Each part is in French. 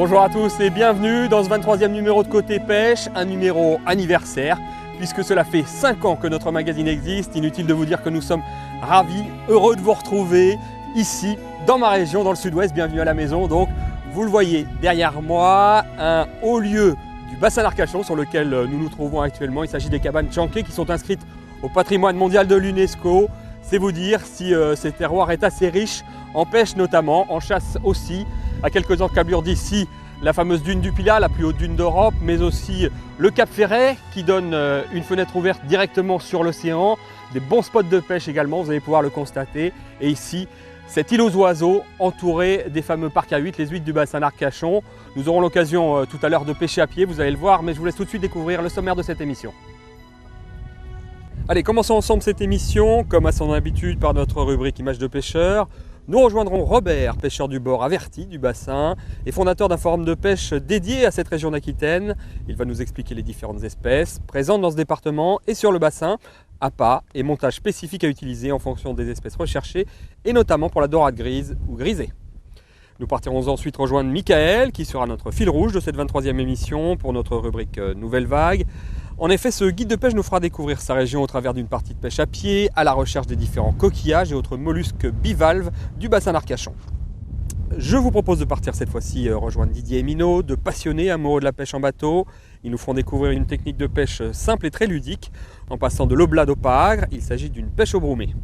Bonjour à tous et bienvenue dans ce 23e numéro de Côté Pêche, un numéro anniversaire, puisque cela fait 5 ans que notre magazine existe. Inutile de vous dire que nous sommes ravis, heureux de vous retrouver ici, dans ma région, dans le sud-ouest. Bienvenue à la maison. Donc, vous le voyez derrière moi, un haut lieu du bassin d'Arcachon sur lequel nous nous trouvons actuellement. Il s'agit des cabanes Tchanké qui sont inscrites au patrimoine mondial de l'UNESCO. C'est vous dire si ce terroir est assez riche en pêche notamment, en chasse aussi. À quelques encablures d'ici, la fameuse dune du Pilat, la plus haute dune d'Europe, mais aussi le Cap Ferret qui donne une fenêtre ouverte directement sur l'océan. Des bons spots de pêche également, vous allez pouvoir le constater. Et ici, cette île aux oiseaux entourée des fameux parcs à huîtres, les huîtres du bassin d'Arcachon. Nous aurons l'occasion tout à l'heure de pêcher à pied, vous allez le voir, mais je vous laisse tout de suite découvrir le sommaire de cette émission. Allez, commençons ensemble cette émission, comme à son habitude, par notre rubrique Images de pêcheurs. Nous rejoindrons Robert, pêcheur du bord averti du bassin et fondateur d'un forum de pêche dédié à cette région d'Aquitaine. Il va nous expliquer les différentes espèces présentes dans ce département et sur le bassin, appâts et montages spécifiques à utiliser en fonction des espèces recherchées et notamment pour la dorade grise ou grisée. Nous partirons ensuite rejoindre Michael qui sera notre fil rouge de cette 23e émission pour notre rubrique Nouvelle Vague. En effet, ce guide de pêche nous fera découvrir sa région au travers d'une partie de pêche à pied, à la recherche des différents coquillages et autres mollusques bivalves du bassin d'Arcachon. Je vous propose de partir cette fois-ci rejoindre Didier et Minot, deux passionnés amoureux de la pêche en bateau. Ils nous feront découvrir une technique de pêche simple et très ludique, en passant de l'oblade au pagre. Il s'agit d'une pêche au broumé.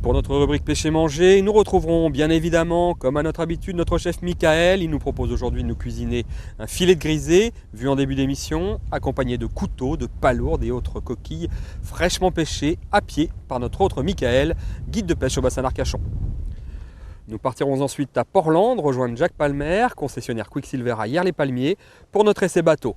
Pour notre rubrique Pêcher Manger, nous retrouverons bien évidemment, comme à notre habitude, notre chef Michael. Il nous propose aujourd'hui de nous cuisiner un filet de grisée, vu en début d'émission, accompagné de couteaux, de palourdes et autres coquilles fraîchement pêchées à pied par notre autre Michael, guide de pêche au bassin d'Arcachon. Nous partirons ensuite à Portland, rejoindre Jacques Palmer, concessionnaire Quicksilver à Yerles-les-Palmiers, pour notre essai bateau.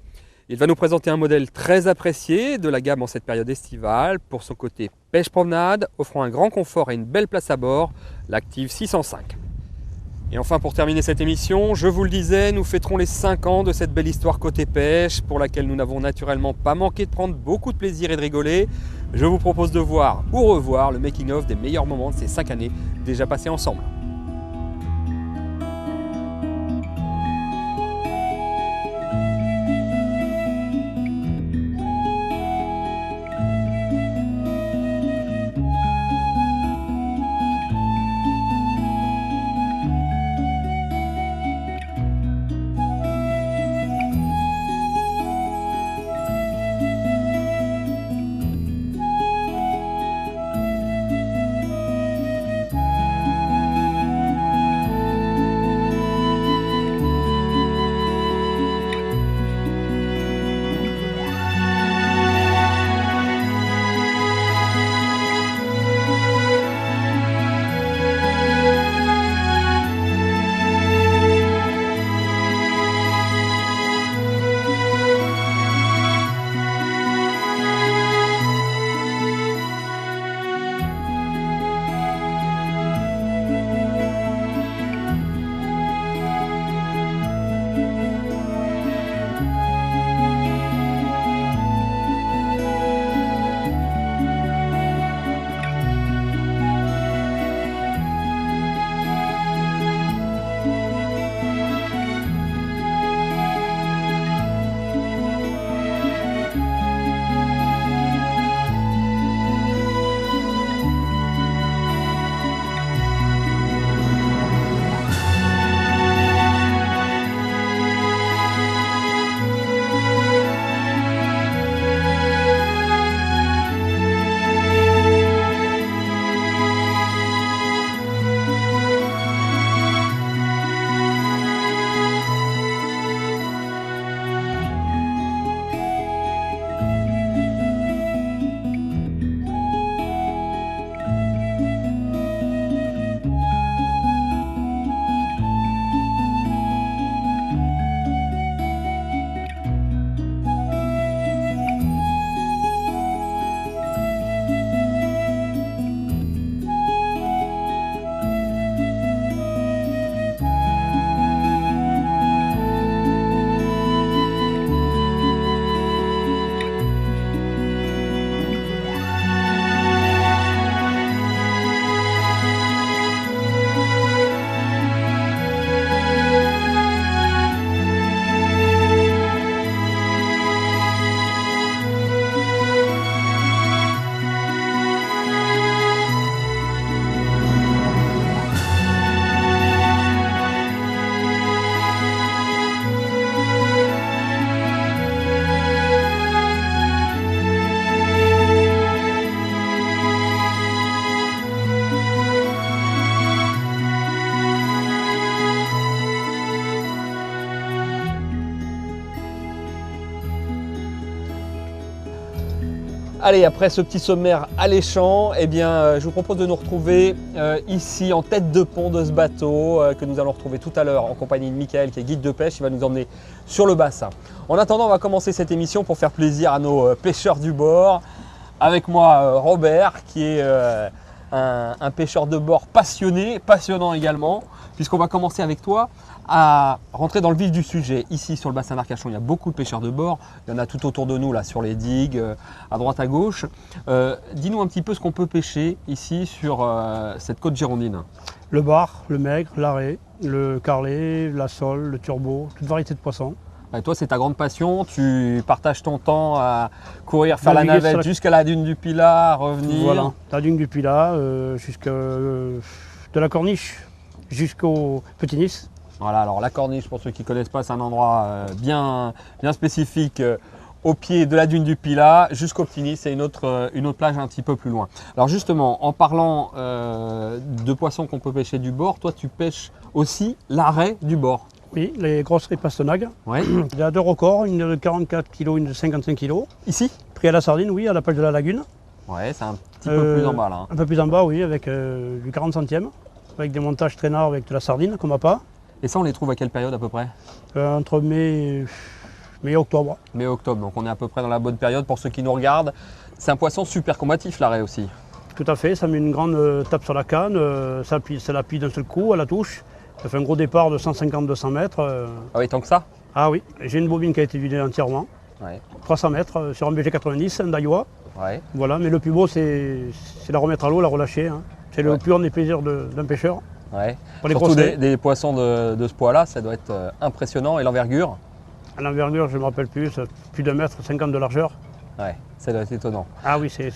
Il va nous présenter un modèle très apprécié de la gamme en cette période estivale pour son côté pêche-promenade, offrant un grand confort et une belle place à bord, l'Active 605. Et enfin, pour terminer cette émission, je vous le disais, nous fêterons les 5 ans de cette belle histoire côté pêche, pour laquelle nous n'avons naturellement pas manqué de prendre beaucoup de plaisir et de rigoler. Je vous propose de voir ou revoir le making-of des meilleurs moments de ces 5 années déjà passées ensemble. Allez, après ce petit sommaire alléchant, eh bien, je vous propose de nous retrouver ici en tête de pont de ce bateau que nous allons retrouver tout à l'heure en compagnie de Michael qui est guide de pêche. Il va nous emmener sur le bassin. En attendant, on va commencer cette émission pour faire plaisir à nos pêcheurs du bord. Avec moi, Robert, qui est un pêcheur de bord passionné, passionnant également, puisqu'on va commencer avec toi à rentrer dans le vif du sujet. Ici sur le bassin d'Arcachon, il y a beaucoup de pêcheurs de bord. Il y en a tout autour de nous, là, sur les digues, à droite, à gauche. Dis-nous un petit peu ce qu'on peut pêcher ici sur cette côte girondine. Le bar, le maigre, l'arrêt, le carlet, la sole, le turbo, toute variété de poissons. Et toi, c'est ta grande passion. Tu partages ton temps à courir, faire la Naviguer navette jusqu'à la dune du Pilat, revenir. Voilà, la dune du Pilat, jusqu'à de la Corniche jusqu'au Petit Nice. Voilà, alors la Corniche, pour ceux qui ne connaissent pas, c'est un endroit bien spécifique au pied de la dune du Pilat jusqu'au Petit Nice. C'est une autre plage un petit peu plus loin. Alors justement, en parlant de poissons qu'on peut pêcher du bord, toi tu pêches aussi l'arrêt du bord. Oui, les grosses ripastonagues. Ouais. Il y a deux records, une de 44 kg, une de 55 kg. Ici? Pris à la sardine, oui, à la plage de la Lagune. Ouais, c'est un petit peu plus en bas là. Hein. Un peu plus en bas, oui, avec du 40 centièmes, avec des montages traînards avec de la sardine, comme appât. Et ça, on les trouve à quelle période à peu près? Entre mai et octobre. Mai-octobre, donc on est à peu près dans la bonne période pour ceux qui nous regardent. C'est un poisson super combatif, l'arrêt aussi. Tout à fait, ça met une grande tape sur la canne, ça l'appuie d'un seul coup à la touche. Ça fait un gros départ de 150-200 mètres. Ah oui, tant que ça? Ah oui, j'ai une bobine qui a été vidée entièrement. Ouais. 300 mètres sur un BG90, un Daiwa. Ouais. Voilà, mais le plus beau, c'est la remettre à l'eau, la relâcher. Hein. C'est le plus grand des plaisirs d'un pêcheur. Ouais. Pour les surtout grosses des poissons de ce poids-là, ça doit être impressionnant. Et l'envergure? À l'envergure, je ne me rappelle plus d'1,50 m de largeur. Ouais, ça doit être étonnant. Ah oui, c'est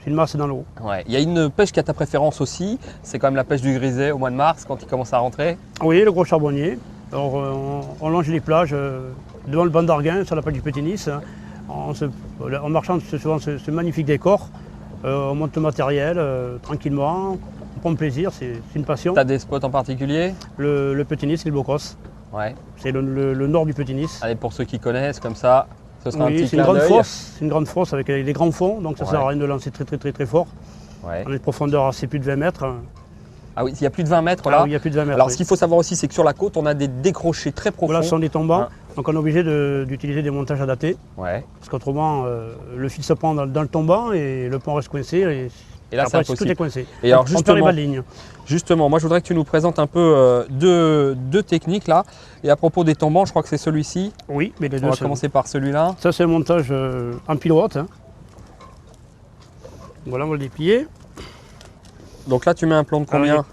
une masse dans l'eau. Ouais. Il y a une pêche qui a ta préférence aussi, c'est quand même la pêche du griset au mois de mars, quand il commence à rentrer. Oui, le gros charbonnier. Alors, on longe les plages devant le banc d'Arguin, sur la plage du Petit Nice. Hein. En marchant souvent ce magnifique décor, on monte le matériel tranquillement, on prend plaisir, c'est une passion. Tu as des spots en particulier? Le Petit Nice et le Bocos. Ouais. C'est le nord du Petit Nice. Allez, pour ceux qui connaissent, comme ça, ce sera un petit c'est une clin grande d'œil. fosse, c'est une grande fosse avec des grands fonds, donc ça ne sert à rien de lancer très fort. Ouais. On est de profondeur assez plus de 20 mètres. Ah oui, il y a plus de 20 mètres là. Ah oui, il y a plus de 20 mètres. Alors oui. ce qu'il faut savoir aussi, c'est que sur la côte, on a des décrochés très profonds. Voilà, ce sont des tombants, Hein. donc on est obligé d'utiliser des montages adaptés. Ouais. Parce qu'autrement, le fil se prend dans le tombant et le pont reste coincé. Et là, c'est après, tout impossible. est coincé. Et alors, on perd les bas de ligne. Justement, moi je voudrais que tu nous présentes un peu deux techniques là. Et à propos des tombants, je crois que c'est celui-ci. Oui, mais les deux. On va commencer par celui-là. Ça, c'est un montage en pilote. Hein. Voilà, on va le déplier. Donc là, tu mets un plomb de combien?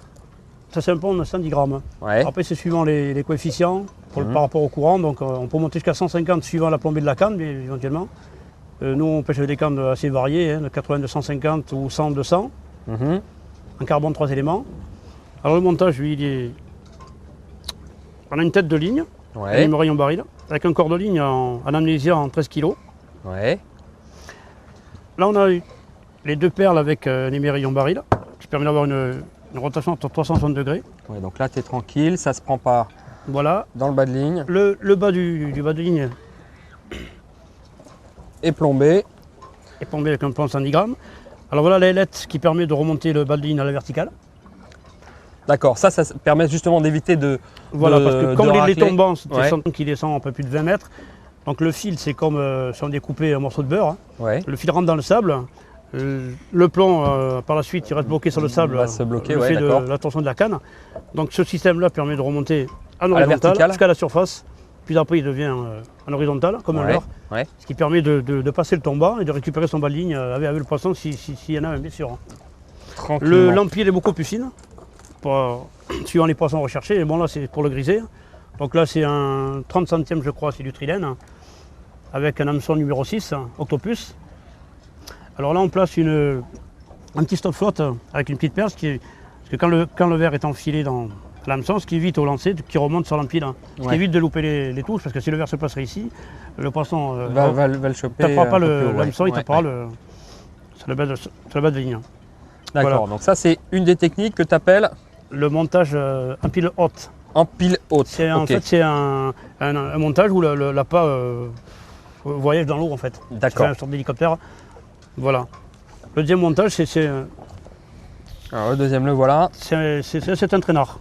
Ça, c'est un pont de 110 grammes. Ouais. Après, c'est suivant les coefficients par rapport au courant. Donc, on peut monter jusqu'à 150 suivant la plombée de la canne, éventuellement. Nous, on pêche avec des cannes assez variées, hein, de 80, 250 ou 100, 200. En carbone 3 éléments. Alors, le montage, lui, on a une tête de ligne, Ouais. un rayon baril, avec un corps de ligne en amnésia en 13 kg. Ouais. Là, on a les deux perles avec un émerillon baril, qui permet d'avoir une rotation à 360 degrés. Ouais, donc là, tu es tranquille, ça se prend pas Voilà. dans le bas de ligne. Le bas du bas de ligne Et plombé. est plombé avec un plomb 110 grammes. Alors voilà l'ailette qui permet de remonter le bas de ligne à la verticale. D'accord, ça permet justement d'éviter de. Voilà, parce que comme les racler. tombants, Ouais. qui descend un peu plus de 20 mètres, donc le fil, c'est comme si on découpait un morceau de beurre. Hein. Ouais. Le fil rentre dans le sable. Le plomb, par la suite, il reste bloqué sur le sable. Il va se bloquer, le ouais, fait de d'accord. la torsion de la canne. Donc ce système-là permet de remonter en la horizontal verticale. jusqu'à la surface. Puis après, il devient en horizontal, comme un Ouais. leurre. Ouais. Ce qui permet de passer le tombant et de récupérer son bas de ligne avec le poisson s'il y en a un, bien sûr. Tranquillement. L'empile est beaucoup plus fine, suivant les poissons recherchés. Et bon, là, c'est pour le griser. Donc là, c'est un 30 centièmes, je crois, c'est du trilène, avec un hameçon numéro 6, octopus. Alors là, on place un petit stop flotte avec une petite perce, parce que quand le verre est enfilé dans l'hameçon, ce qui évite au lancer qui remonte sur l'empile. Ce qui Ouais. évite de louper les touches, parce que si le verre se placerait ici, le poisson va le choper. ne tapera pas un peu plus haut, l'hameçon, ouais. il tapera Ouais. sur le bas de ligne. D'accord, Voilà. donc ça c'est une des techniques que tu appelles Le montage en pile haute. en pile haute. En Ok. fait, c'est un montage où l'appât voyage dans l'eau en fait. D'accord. C'est une sorte d'hélicoptère. Voilà. Le deuxième montage, c'est Alors le deuxième, le voilà. un traînard.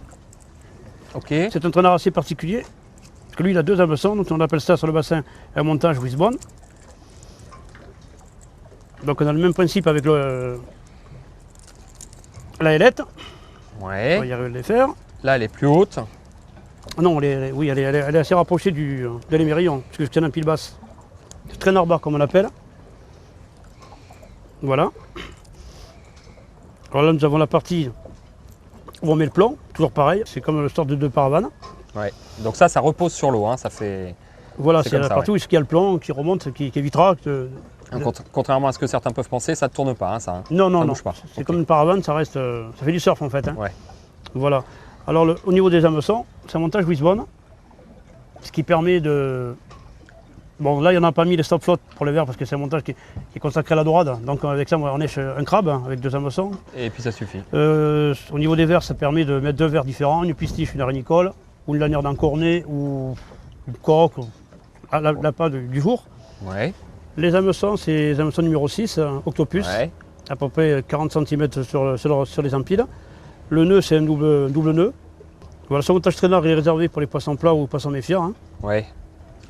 Ok. C'est un traînard assez particulier, parce que lui il a deux hameçons, donc on appelle ça sur le bassin un montage Wisbone. Donc on a le même principe avec la ailette, on va Ouais. y arriver à les faire. Là, elle est plus haute. Non, oui, elle est assez rapprochée de l'émerillon, parce que c'est un pile basse. C'est traînard bar comme on l'appelle. Voilà. Alors là nous avons la partie où on met le plomb, toujours pareil, c'est comme le sort de deux paravanes. Ouais. Donc ça repose sur l'eau, hein. Ça fait. Voilà, C'est c'est comme la ça, partie où il y a le plomb qui remonte, qui évitera que... Contrairement à ce que certains peuvent penser, ça ne tourne pas, hein, ça. Hein. Non, non, Ça non, bouge pas. c'est Ok. comme une paravane, ça reste, ça fait du surf en fait. Hein. Ouais. Voilà. Alors au niveau des hameçons, c'est un montage Wisbone, ce qui permet de... Bon là, il n'y en a pas mis les stop float pour les verres parce que c'est un montage qui est consacré à la dorade. Donc avec ça, on est un crabe hein, avec deux hameçons. Et puis ça suffit. Au niveau des verres, ça permet de mettre deux verres différents, une pistiche, une arénicole, ou une lanière d'encornet, ou une coque, l'appât du jour. Ouais. Les hameçons, c'est les hameçons numéro 6, Octopus, Ouais. à peu près 40 cm sur les empiles. Le nœud, c'est un double nœud. Voilà, ce montage traînard est réservé pour les poissons plats ou poissons méfiants. Hein. Ouais.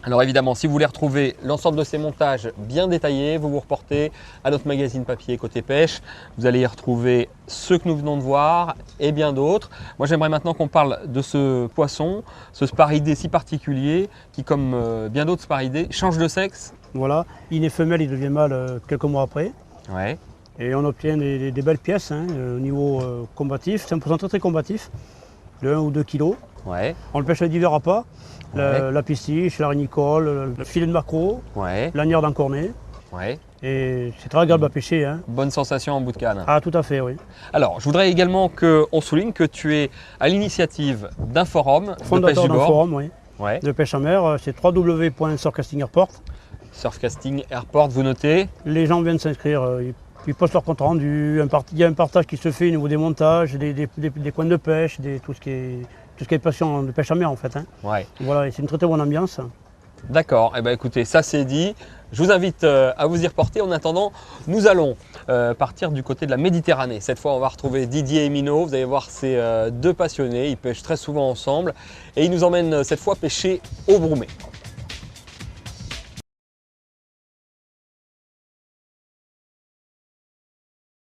Alors évidemment, si vous voulez retrouver l'ensemble de ces montages bien détaillés, vous vous reportez à notre magazine papier Côté Pêche. Vous allez y retrouver ceux que nous venons de voir et bien d'autres. Moi, j'aimerais maintenant qu'on parle de ce poisson, ce sparidé si particulier qui, comme bien d'autres sparidés, change de sexe. Voilà, il est femelle, il devient mâle quelques mois après. Ouais. Et on obtient des belles pièces hein, au niveau combatif. C'est un poisson très très combatif, de 1 ou 2 kg. Ouais. On le pêche avec divers appâts, Ouais. la pistiche, la rénicole, le filet de maquereau, Ouais. lanière d'encornet. Ouais. Et c'est très agréable à pêcher. Hein. Bonne sensation en bout de canne. Ah tout à fait, oui. Alors, je voudrais également qu'on souligne que tu es à l'initiative d'un forum de pêche Fondateur du d'un bord. forum, oui, Ouais. de pêche en mer, c'est www.surfcasting Airport. Surfcasting Airport, vous notez. Les gens viennent s'inscrire, ils postent leur compte rendu, il y a un partage qui se fait au niveau des montages, des coins de pêche, tout ce qui est passion de pêche en mer en fait. Hein. Ouais. Voilà, et c'est une très très bonne ambiance. D'accord, eh ben écoutez, ça c'est dit. Je vous invite à vous y reporter. En attendant, nous allons partir du côté de la Méditerranée. Cette fois, on va retrouver Didier et Minot. Vous allez voir, c'est deux passionnés. Ils pêchent très souvent ensemble. Et ils nous emmènent cette fois pêcher au Broumé.